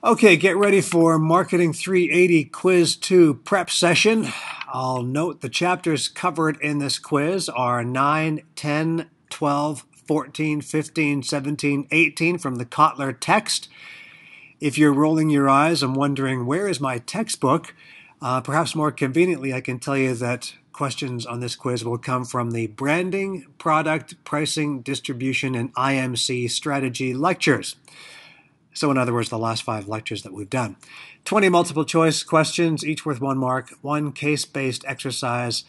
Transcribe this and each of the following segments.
Okay, get ready for Marketing 380 Quiz 2 prep session. I'll note the chapters covered in this quiz are 9, 10, 12, 14, 15, 17, 18 from the Kotler text. If you're rolling your eyes and wondering, where is my textbook? Perhaps more conveniently, I can tell you that questions on this quiz will come from the Branding, Product, Pricing, Distribution, and IMC Strategy lectures. So in other words, the last 5 lectures that we've done. 20 multiple choice questions, each worth 1 mark, 1 case-based exercise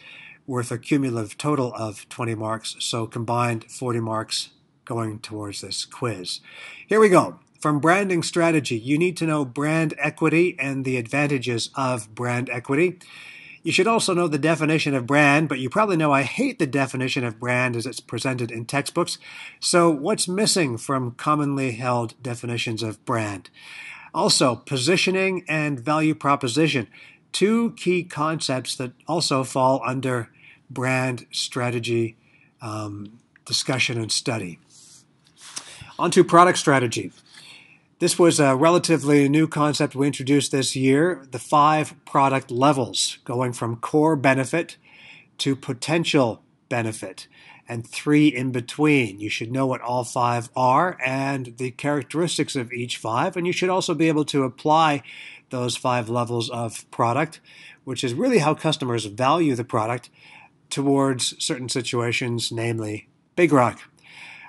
worth a cumulative total of 20 marks, so combined 40 marks going towards this quiz. Here we go. From branding strategy, you need to know brand equity and the advantages of brand equity. You should also know the definition of brand, but you probably know I hate the definition of brand as it's presented in textbooks. So what's missing from commonly held definitions of brand? Also, positioning and value proposition, 2 key concepts that also fall under brand strategy discussion and study. On to product strategy. This was a relatively new concept we introduced this year, the 5 product levels, going from core benefit to potential benefit, and 3 in between. You should know what all 5 are and the characteristics of each 5, and you should also be able to apply those 5 levels of product, which is really how customers value the product towards certain situations, namely Big Rock.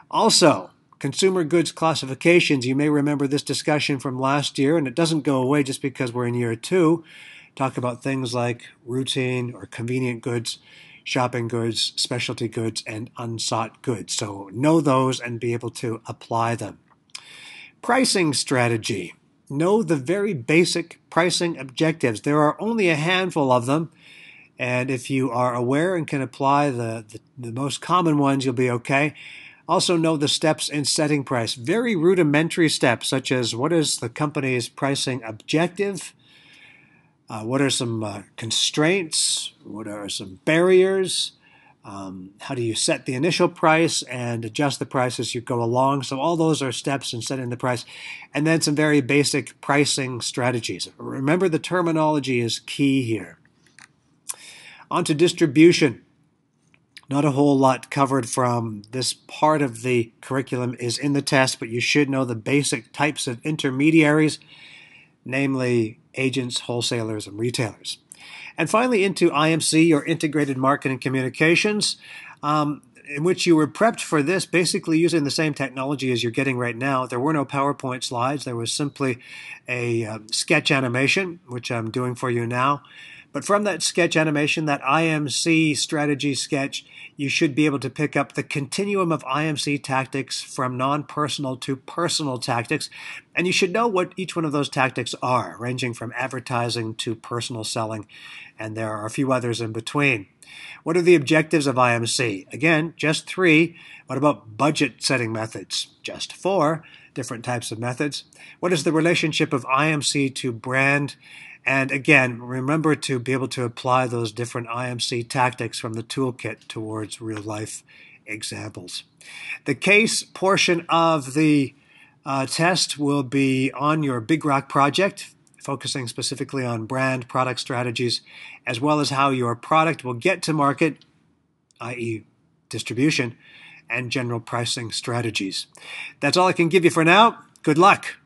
Also, consumer goods classifications, you may remember this discussion from last year, and it doesn't go away just because we're in year 2. Talk about things like routine or convenient goods, shopping goods, specialty goods, and unsought goods. So know those and be able to apply them. Pricing strategy. Know the very basic pricing objectives. There are only a handful of them, and if you are aware and can apply the most common ones, you'll be okay. Also know the steps in setting price. Very rudimentary steps, such as what is the company's pricing objective? What are some constraints? What are some barriers? How do you set the initial price and adjust the price as you go along? So all those are steps in setting the price. And then some very basic pricing strategies. Remember, the terminology is key here. On to distribution. Not a whole lot covered from this part of the curriculum is in the test, but you should know the basic types of intermediaries, namely agents, wholesalers, and retailers. And finally, into IMC, or Integrated Marketing Communications, in which you were prepped for this basically using the same technology as you're getting right now. There were no PowerPoint slides. There was simply a sketch animation, which I'm doing for you now. But from that sketch animation, that IMC strategy sketch, you should be able to pick up the continuum of IMC tactics from non-personal to personal tactics. And you should know what each one of those tactics are, ranging from advertising to personal selling. And there are a few others in between. What are the objectives of IMC? Again, just 3. What about budget setting methods? Just 4 different types of methods. What is the relationship of IMC to brand? And again, remember to be able to apply those different IMC tactics from the toolkit towards real-life examples. The case portion of the test will be on your Big Rock project, focusing specifically on brand product strategies, as well as how your product will get to market, i.e. distribution, and general pricing strategies. That's all I can give you for now. Good luck.